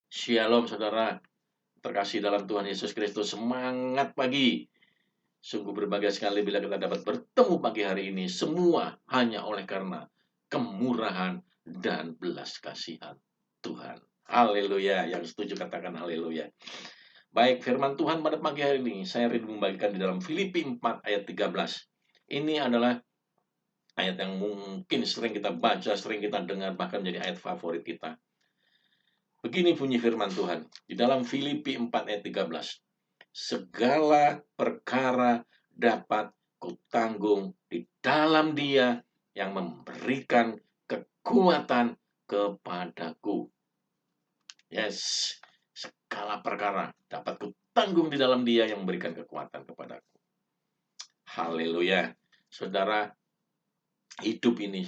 Shalom saudara, terkasih dalam Tuhan Yesus Kristus, semangat pagi. Sungguh berbahagia sekali bila kita dapat bertemu pagi hari ini, semua hanya oleh karena kemurahan dan belas kasihan Tuhan. Haleluya, yang setuju katakan haleluya. Baik, firman Tuhan pada pagi hari ini, saya rindu membagikan di dalam Filipi 4 ayat 13. Ini adalah ayat yang mungkin sering kita baca, sering kita dengar, bahkan menjadi ayat favorit kita. Begini bunyi firman Tuhan di dalam Filipi 4 ayat 13. Segala perkara dapat kutanggung di dalam Dia yang memberikan kekuatan kepadaku. Yes, segala perkara dapat kutanggung di dalam Dia yang memberikan kekuatan kepadaku. Haleluya. Saudara, hidup ini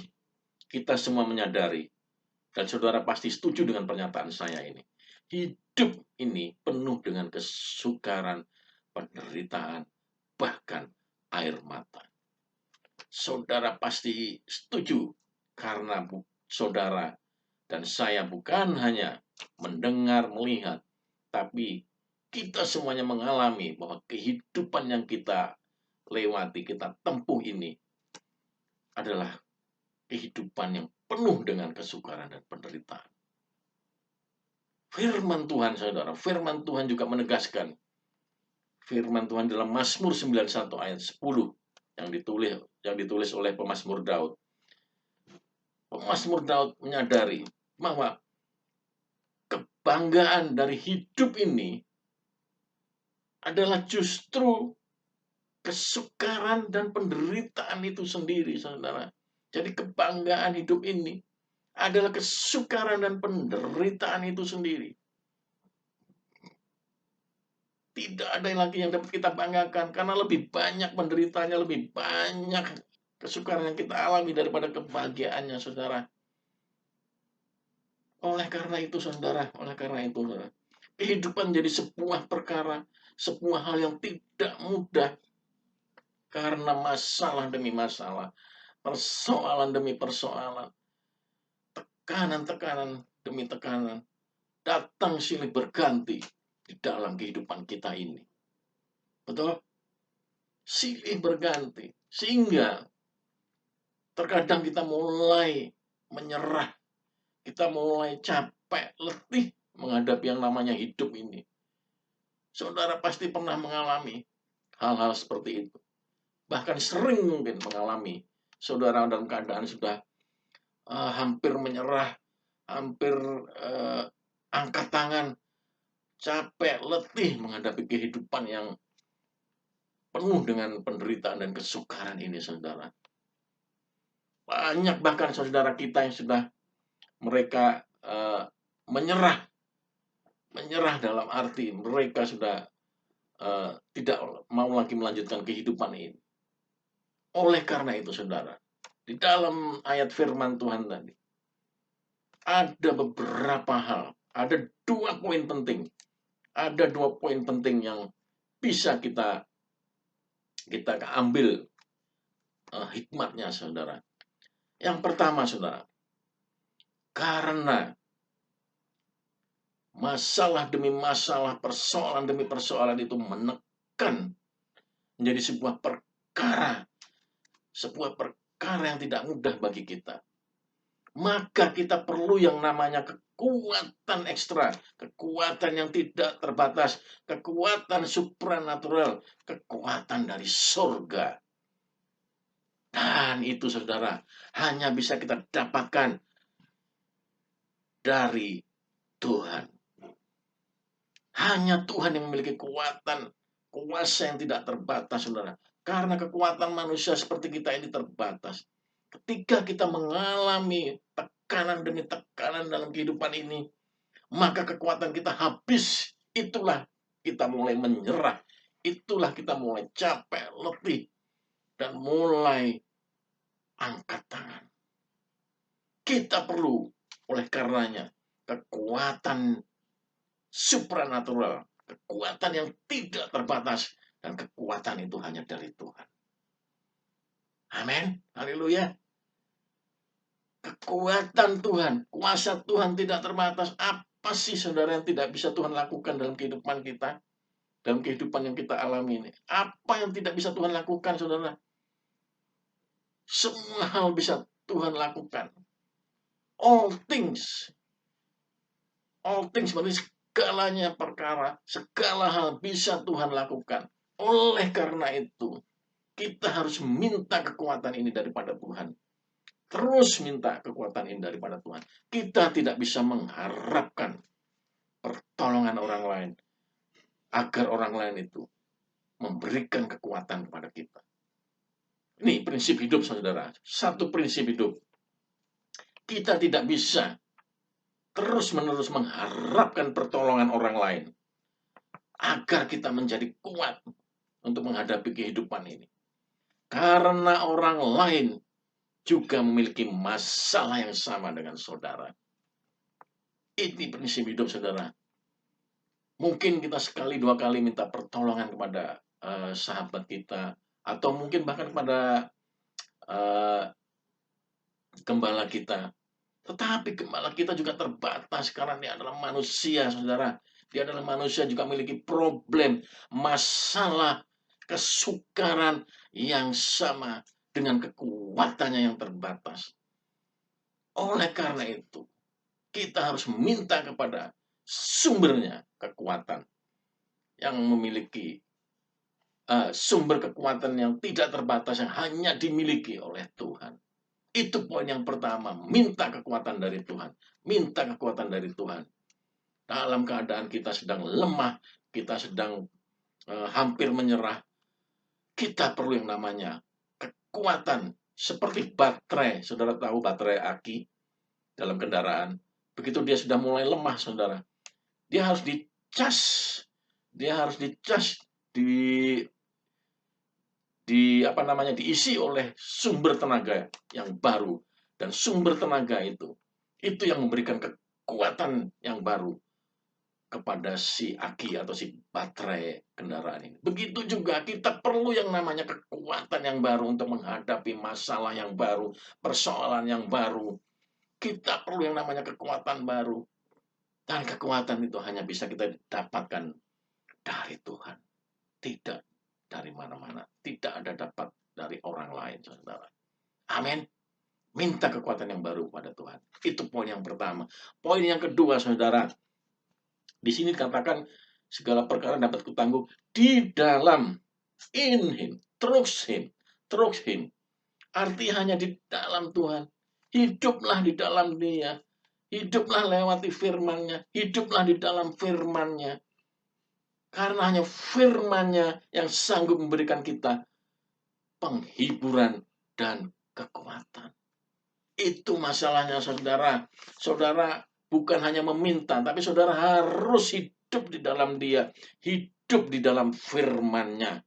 kita semua menyadari, dan saudara pasti setuju dengan pernyataan saya ini. Hidup ini penuh dengan kesukaran, penderitaan, bahkan air mata. Saudara pasti setuju karena saudara dan saya bukan hanya mendengar, melihat, tapi kita semuanya mengalami bahwa kehidupan yang kita lewati, kita tempuh ini adalah kehidupan yang penuh dengan kesukaran dan penderitaan. Firman Tuhan, saudara, firman Tuhan juga menegaskan. Firman Tuhan dalam Mazmur 91 ayat 10 yang ditulis oleh pemazmur Daud. Pemazmur Daud menyadari bahwa kebanggaan dari hidup ini adalah justru kesukaran dan penderitaan itu sendiri, saudara. Jadi kebanggaan hidup ini adalah kesukaran dan penderitaan itu sendiri. Tidak ada lagi yang dapat kita banggakan karena lebih banyak penderitaannya, lebih banyak kesukaran yang kita alami daripada kebahagiaannya, saudara. Oleh karena itu, saudara, kehidupan jadi sebuah perkara, sebuah hal yang tidak mudah karena masalah demi masalah, persoalan demi persoalan, tekanan-tekanan demi tekanan, datang silih berganti di dalam kehidupan kita ini. Betul? Silih berganti. Sehingga terkadang kita mulai menyerah. Kita mulai capek, letih menghadapi yang namanya hidup ini. Saudara pasti pernah mengalami hal-hal seperti itu. Bahkan sering mungkin mengalami. Saudara dalam keadaan sudah hampir menyerah, hampir angkat tangan, capek, letih menghadapi kehidupan yang penuh dengan penderitaan dan kesukaran ini, saudara. Banyak bahkan saudara kita yang sudah mereka menyerah dalam arti mereka sudah tidak mau lagi melanjutkan kehidupan ini. Oleh karena itu, saudara, di dalam ayat firman Tuhan tadi ada beberapa hal, ada dua poin penting yang bisa kita ambil hikmatnya, saudara. Yang pertama, saudara, karena masalah demi masalah, persoalan demi persoalan itu menekan menjadi sebuah perkara yang tidak mudah bagi kita. Maka kita perlu yang namanya kekuatan ekstra, kekuatan yang tidak terbatas, kekuatan supranatural, kekuatan dari surga. Dan itu, saudara, hanya bisa kita dapatkan dari Tuhan. Hanya Tuhan yang memiliki kuasa yang tidak terbatas, saudara. Karena kekuatan manusia seperti kita ini terbatas. Ketika kita mengalami tekanan demi tekanan dalam kehidupan ini, maka kekuatan kita habis. Itulah kita mulai menyerah. Itulah kita mulai capek, letih, dan mulai angkat tangan. Kita perlu oleh karenanya kekuatan supranatural, kekuatan yang tidak terbatas, dan kekuatan itu hanya dari Tuhan. Amin. Haleluya. Kekuatan Tuhan, kuasa Tuhan tidak terbatas. Apa sih saudara yang tidak bisa Tuhan lakukan dalam kehidupan kita? Dalam kehidupan yang kita alami ini. Apa yang tidak bisa Tuhan lakukan, saudara? Semua hal bisa Tuhan lakukan. All things berarti segalanya perkara, segala hal bisa Tuhan lakukan. Oleh karena itu, kita harus minta kekuatan ini daripada Tuhan. Terus minta kekuatan ini daripada Tuhan. Kita tidak bisa mengharapkan pertolongan orang lain agar orang lain itu memberikan kekuatan kepada kita. Ini prinsip hidup, saudara. Satu prinsip hidup. Kita tidak bisa terus-menerus mengharapkan pertolongan orang lain agar kita menjadi kuat untuk menghadapi kehidupan ini. Karena orang lain juga memiliki masalah yang sama dengan saudara. Ini prinsip hidup, saudara. Mungkin kita sekali dua kali minta pertolongan kepada sahabat kita, atau mungkin bahkan kepada gembala kita. Tetapi gembala kita juga terbatas karena dia adalah manusia, saudara. Dia adalah manusia juga memiliki problem, masalah, kesukaran yang sama dengan kekuatannya yang terbatas. Oleh karena itu, kita harus minta kepada sumbernya kekuatan yang memiliki sumber kekuatan yang tidak terbatas yang hanya dimiliki oleh Tuhan. Itu poin yang pertama, minta kekuatan dari Tuhan. Minta kekuatan dari Tuhan. Dalam keadaan kita sedang lemah, kita sedang hampir menyerah, kita perlu yang namanya kekuatan. Seperti baterai, saudara tahu baterai aki dalam kendaraan. Begitu dia sudah mulai lemah, saudara, dia harus dicas. Dia harus dicas, diisi oleh sumber tenaga yang baru, dan sumber tenaga itu yang memberikan kekuatan yang baru kepada si aki atau si baterai kendaraan ini. Begitu juga kita perlu yang namanya kekuatan yang baru untuk menghadapi masalah yang baru, persoalan yang baru. Kita perlu yang namanya kekuatan baru, dan kekuatan itu hanya bisa kita dapatkan dari Tuhan, tidak dari mana-mana, tidak ada dapat dari orang lain, saudara. Amin. Minta kekuatan yang baru pada Tuhan. Itu poin yang pertama. Poin yang kedua, saudara. Di sini dikatakan segala perkara dapat kutanggung di dalam, in him, through him. Arti hanya di dalam Tuhan. Hiduplah di dalam Dia. Hiduplah lewati firman-Nya. Hiduplah di dalam firman-Nya. Karena hanya firman-Nya yang sanggup memberikan kita penghiburan dan kekuatan. Itu masalahnya, saudara. Saudara bukan hanya meminta, tapi saudara harus hidup di dalam Dia, hidup di dalam firman-Nya.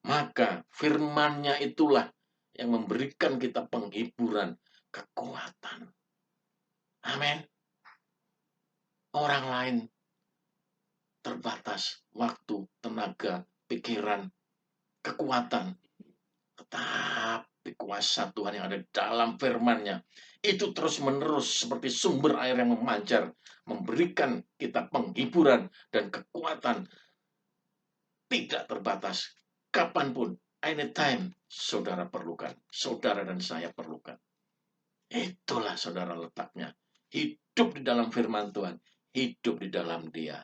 Maka firman-Nya itulah yang memberikan kita penghiburan, kekuatan. Amin. Orang lain terbatas waktu, tenaga, pikiran, kekuatan. Tetapi kuasa Tuhan yang ada dalam firman-Nya itu terus-menerus seperti sumber air yang memancar, memberikan kita penghiburan dan kekuatan tidak terbatas. Kapanpun, anytime, saudara perlukan. Saudara dan saya perlukan. Itulah saudara letaknya. Hidup di dalam firman Tuhan. Hidup di dalam Dia.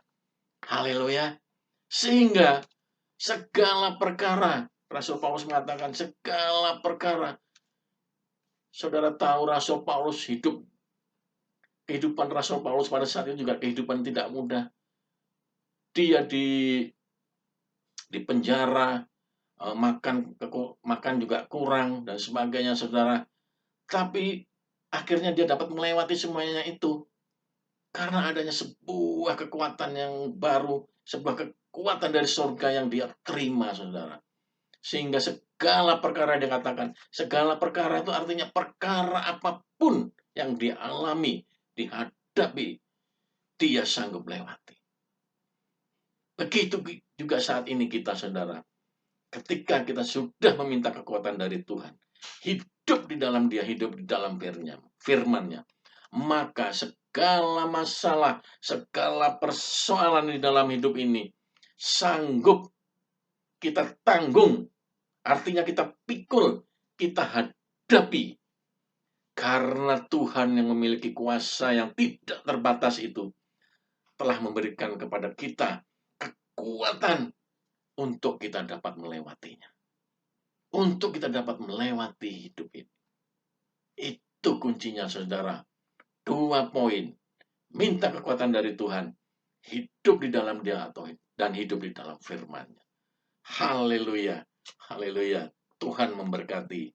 Haleluya. Sehingga segala perkara, Rasul Paulus mengatakan segala perkara. Saudara tahu Rasul Paulus kehidupan Rasul Paulus pada saat itu juga kehidupan tidak mudah. Dia di penjara, makan juga kurang dan sebagainya, saudara. Tapi akhirnya dia dapat melewati semuanya itu karena adanya sebuah kekuatan yang baru, sebuah kekuatan dari surga yang dia terima, saudara. Sehingga segala perkara dia katakan, segala perkara itu artinya perkara apapun yang dia alami, dihadapi, dia sanggup lewati. Begitu juga saat ini kita, saudara. Ketika kita sudah meminta kekuatan dari Tuhan, hidup di dalam Dia, hidup di dalam firman-Nya, maka segala masalah, segala persoalan di dalam hidup ini sanggup kita tanggung, artinya kita pikul, kita hadapi. Karena Tuhan yang memiliki kuasa yang tidak terbatas itu telah memberikan kepada kita kekuatan untuk kita dapat melewatinya. Untuk kita dapat melewati hidup ini. Itu kuncinya, saudara. 2 poin. Minta kekuatan dari Tuhan. Hidup di dalam Dia dan hidup di dalam firman-Nya. Haleluya. Haleluya. Tuhan memberkati